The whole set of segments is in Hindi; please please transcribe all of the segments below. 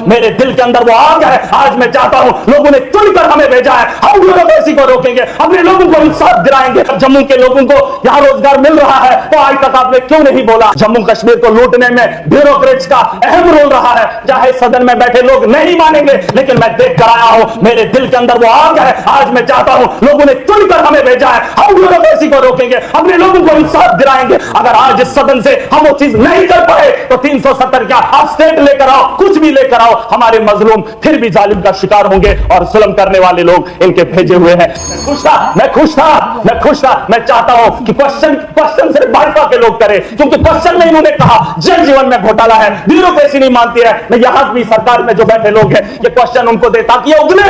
मेरे दिल के अंदर वो आग है। आज मैं चाहता हूं, लोगों ने चुनकर हमें भेजा है, हम यूरोपेसी को रोकेंगे, अपने लोगों को इंसाफ दिलाएंगे। जम्मू के लोगों को यहाँ रोजगार मिल रहा है तो आज तक आपने क्यों नहीं बोला? जम्मू कश्मीर को लूटने में ब्यूरोक्रेट्स का अहम रोल रहा है, चाहे सदन में बैठे लोग नहीं मानेंगे, लेकिन मैं देख कर आया हूं, मेरे दिल के अंदर वो आग है। आज मैं चाहता हूं, लोगों ने चुनकर हमें भेजा है, हम यूरोपेसी को रोकेंगे, अपने लोगों को इंसाफ दिलाएंगे। अगर आज इस सदन से हम वो चीज नहीं कर पाए तो 370 क्या आप स्टेट लेकर आओ, कुछ भी लेकर आओ, हमारे मजलूम फिर भी जालिम का शिकार होंगे और जुल्म करने वाले लोग इनके भेजे हुए हैं। मैं खुश था। मैं चाहता हूं कि क्वेश्चन सिर्फ भाजपा के लोग करें, क्योंकि क्वेश्चन में इन्होंने कहा जल जीवन में घोटाला है, ब्यूरोक्रेसी नहीं मानती है। मैं यहां भी सरकार में जो बैठे लोग हैं ये क्वेश्चन उनको दे ताकि ये उगले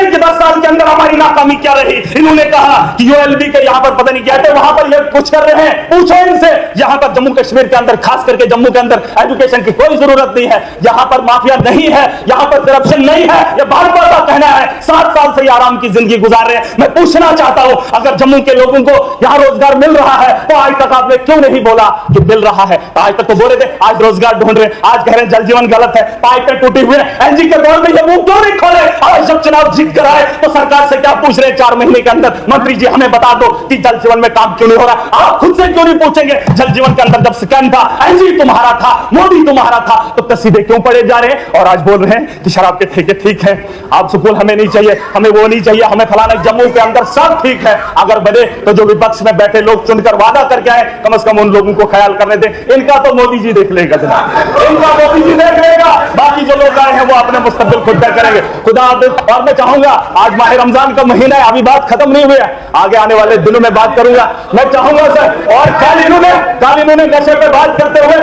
कि 10 साल के अंदर हमारी नाकामी क्या रही। इन्होंने कहा कि यूएलबी के यहां पर पता नहीं क्या थे, वहां पर ये कुछ कर रहे हैं, पूछो इनसे। यहां पर जम्मू कश्मीर के अंदर, खास करके जम्मू के अंदर एजुकेशन की कोई जरूरत नहीं है, यहां पर माफिया नहीं है, यहां पर करप्शन नहीं है, यह भाजपा का कहना है। 7 साल से आराम की जिंदगी गुजार रहे हैं। मैं पूछना चाहता हूं, अगर जम्मू के लोगों को यहां रोजगार मिल रहा है तो आज तक आपने क्यों नहीं बोला कि मिल रहा है? आज तक तो बोले थे, आज रोजगार ढूंढ रहे, आज कह रहे हैं जल जीवन गलत है, पाइपें टूटी हुई है। एनजी के दौर में ये मुंह क्यों नहीं खोले? आज जब चुनाव जीत कर आए तो सरकार से क्या पूछ रहे हैं 4 महीने के अंदर? मंत्री जी हमें बता दो कि जल जीवन में काम क्यों नहीं हो रहा? आप खुद से क्यों नहीं पूछेंगे? जल जीवन के अंदर जब स्कैम था, एनजी तुम्हारा था, मोदी तुम्हारा था, तो सीधे क्यों पड़े जा रहे हैं? और आज बोल रहे हैं कि शराब के ठेके ठीक है, आप सुकून हमें नहीं चाहिए, हमें वो नहीं चाहिए, हमें फलाना। जम्मू के अंदर सब ठीक है, अगर बने तो जो विपक्ष में बैठे लोग चुनकर वादा करके आए, कम से कम उन लोगों को ख्याल करने दे। इनका तो मोदी जी देख लेगा जनाब, इनका मोदी जी देख लेगा, बाकी जो लोग आए हैं वो अपने मुस्तकबिल खुद तय करेंगे। खुदा हाफिज। और मैं चाहूंगा, आज माह रमजान का महीना है, अभी बात खत्म नहीं हुई है, आगे आने वाले दिनों में बात करूंगा। मैं चाहूंगा सर, और कल इन्होंने नशे पे बात करते हुए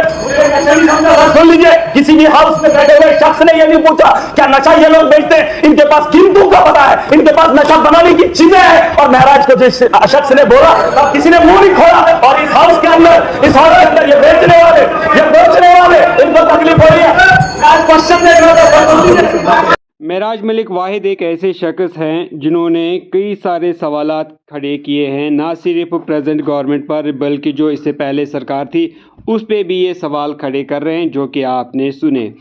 सुन लीजिए, किसी भी हाउस में बैठे हुए शख्स ने ये नहीं पूछा क्या नशा ये लोग बेचते हैं, इनके पास कीमतों का पता है, इनके पास नशा बनाने की चीजें हैं। और महराज को जिस शख्स ने बोला तब किसी ने मुंह नहीं खोला। और इस हाउस के अंदर, इस हाउस के अंदर ये बेचने वाले, ये बेचने वाले, इनको तकलीफ हो रही है। आज क्वेश्चन देख मेराज मलिक वाहिद एक ऐसे शख्स हैं जिन्होंने कई सारे सवालात खड़े किए हैं, ना सिर्फ प्रेजेंट गवर्नमेंट पर बल्कि जो इससे पहले सरकार थी उस पे भी ये सवाल खड़े कर रहे हैं, जो कि आपने सुने।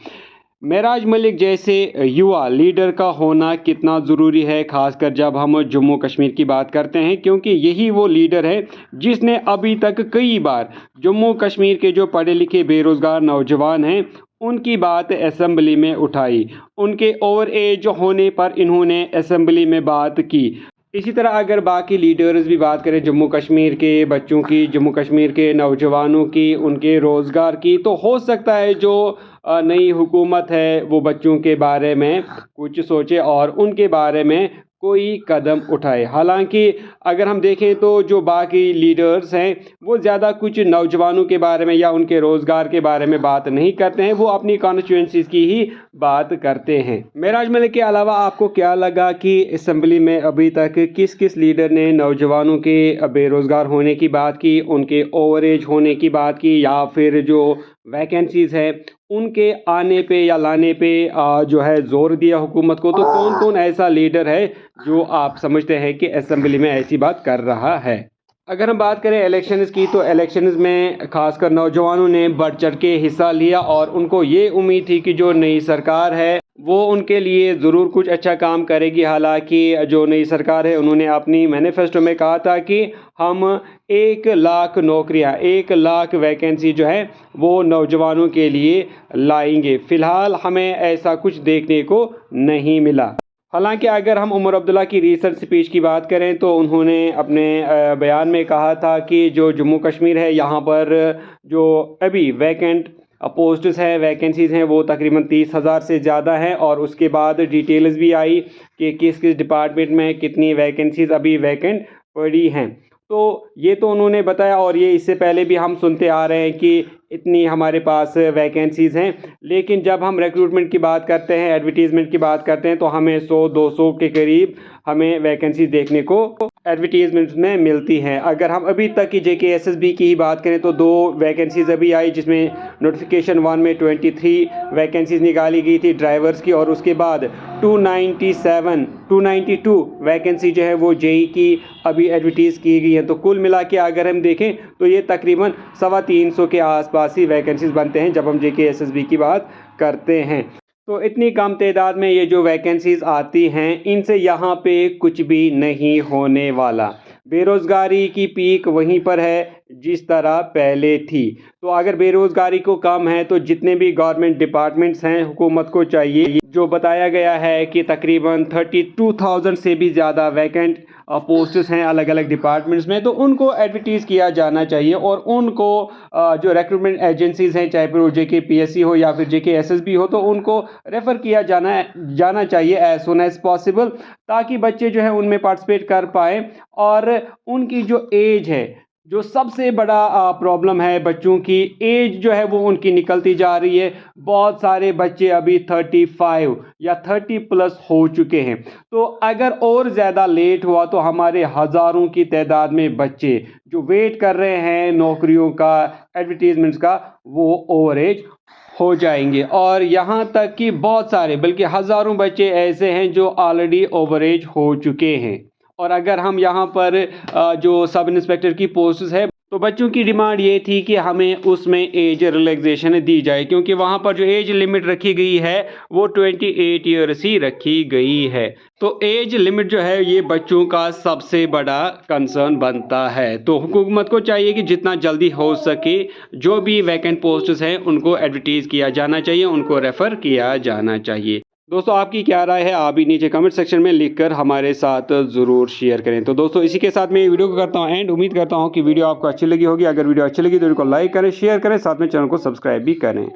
मेराज मलिक जैसे युवा लीडर का होना कितना ज़रूरी है, ख़ासकर जब हम जम्मू कश्मीर की बात करते हैं, क्योंकि यही वो लीडर है जिसने अभी तक कई बार जम्मू कश्मीर के जो पढ़े लिखे बेरोज़गार नौजवान हैं उनकी बात असेंबली में उठाई। उनके ओवर एज होने पर इन्होंने असेंबली में बात की। इसी तरह अगर बाकी लीडर्स भी बात करें जम्मू कश्मीर के बच्चों की, जम्मू कश्मीर के नौजवानों की, उनके रोज़गार की, तो हो सकता है जो नई हुकूमत है वो बच्चों के बारे में कुछ सोचे और उनके बारे में कोई कदम उठाए। हालांकि अगर हम देखें तो जो बाकी लीडर्स हैं वो ज़्यादा कुछ नौजवानों के बारे में या उनके रोज़गार के बारे में बात नहीं करते हैं, वो अपनी कॉन्स्टिट्यूंसीज़ की ही बात करते हैं। मेराज मलिक के अलावा आपको क्या लगा कि असेंबली में अभी तक किस किस लीडर ने नौजवानों के बेरोज़गार होने की बात की, उनके ओवर एज होने की बात की, या फिर जो वैकेंसीज़ है उनके आने पे या लाने पे जो है ज़ोर दिया हुकूमत को? तो कौन कौन ऐसा लीडर है जो आप समझते हैं कि असेंबली में ऐसी बात कर रहा है? अगर हम बात करें इलेक्शंस की, तो इलेक्शंस में खासकर नौजवानों ने बढ़ चढ़ के हिस्सा लिया और उनको ये उम्मीद थी कि जो नई सरकार है वो उनके लिए ज़रूर कुछ अच्छा काम करेगी। हालांकि जो नई सरकार है उन्होंने अपनी मैनिफेस्टो में कहा था कि हम 1 लाख नौकरियां, 1 लाख वैकेंसी जो है वो नौजवानों के लिए लाएंगे। फ़िलहाल हमें ऐसा कुछ देखने को नहीं मिला। हालांकि अगर हम उमर अब्दुल्ला की रीसेंट स्पीच की बात करें तो उन्होंने अपने बयान में कहा था कि जो जम्मू कश्मीर है यहाँ पर जो अभी वैकेंट पोस्ट्स हैं, वैकेंसीज़ हैं, वो तकरीबन 30,000 से ज़्यादा हैं। और उसके बाद डिटेल्स भी आई कि किस किस डिपार्टमेंट में कितनी वैकेंसीज़ अभी वैकेंट पड़ी हैं। तो ये तो उन्होंने बताया, और ये इससे पहले भी हम सुनते आ रहे हैं कि इतनी हमारे पास वैकेंसीज़ हैं। लेकिन जब हम रिक्रूटमेंट की बात करते हैं, एडवर्टीज़मेंट की बात करते हैं, तो हमें 100-200 के करीब हमें वैकेंसीज देखने को एडवर्टीज़मेंट में मिलती हैं। अगर हम अभी तक की JKSSB की ही बात करें तो 2 वैकेंसीज़ अभी आई, जिसमें नोटिफिकेशन 1 में 23 वैकेंसीज़ निकाली गई थी ड्राइवर्स की, और उसके बाद 292 वैकेंसी जो है वो JEE की अभी एडवर्टीज़ की गई हैं। तो कुल मिला के अगर हम देखें तो ये तकरीबन 350 के आसपास ही वैकेंसीज़ बनते हैं जब हम JKSSB की बात करते हैं। तो इतनी कम तादाद में ये जो वैकेंसीज आती हैं, इनसे यहाँ पे कुछ भी नहीं होने वाला। बेरोज़गारी की पीक वहीं पर है जिस तरह पहले थी। तो अगर बेरोज़गारी को कम है तो जितने भी गवर्नमेंट डिपार्टमेंट्स हैं, हुकूमत को चाहिए, जो बताया गया है कि तकरीबन 32,000 से भी ज़्यादा वैकेंट पोस्ट्स हैं अलग अलग डिपार्टमेंट्स में, तो उनको एडवर्टीज़ किया जाना चाहिए और उनको जो रिक्रूटमेंट एजेंसीज़ हैं, चाहे फिर वो JKPSC हो या फिर JKSSB हो, तो उनको रेफ़र किया जाना चाहिए एज़ सून एज़ पॉसिबल, ताकि बच्चे जो है उनमें पार्टिसिपेट कर पाएँ। और उनकी जो एज है, जो सबसे बड़ा प्रॉब्लम है, बच्चों की एज जो है वो उनकी निकलती जा रही है। बहुत सारे बच्चे अभी 35 या 30 प्लस हो चुके हैं। तो अगर और ज़्यादा लेट हुआ तो हमारे हज़ारों की तादाद में बच्चे जो वेट कर रहे हैं नौकरियों का, एडवर्टीजमेंट्स का, वो ओवर एज हो जाएंगे। और यहाँ तक कि बहुत सारे बल्कि हज़ारों बच्चे ऐसे हैं जो ऑलरेडी ओवर एज हो चुके हैं। और अगर हम यहाँ पर जो सब इंस्पेक्टर की पोस्ट्स है, तो बच्चों की डिमांड ये थी कि हमें उसमें एज रिलैक्सेशन दी जाए, क्योंकि वहाँ पर जो एज लिमिट रखी गई है वो 28 ईयर्स ही रखी गई है। तो एज लिमिट जो है ये बच्चों का सबसे बड़ा कंसर्न बनता है। तो हुकूमत को चाहिए कि जितना जल्दी हो सके जो भी वैकेंट पोस्ट्स हैं उनको एडवर्टीज़ किया जाना चाहिए, उनको रेफ़र किया जाना चाहिए। दोस्तों, आपकी क्या राय है, आप भी नीचे कमेंट सेक्शन में लिखकर हमारे साथ ज़रूर शेयर करें। तो दोस्तों, इसी के साथ मैं ये वीडियो को करता हूँ एंड। उम्मीद करता हूँ कि वीडियो आपको अच्छी लगी होगी। अगर वीडियो अच्छी लगी तो वीडियो को लाइक करें, शेयर करें, साथ में चैनल को सब्सक्राइब भी करें।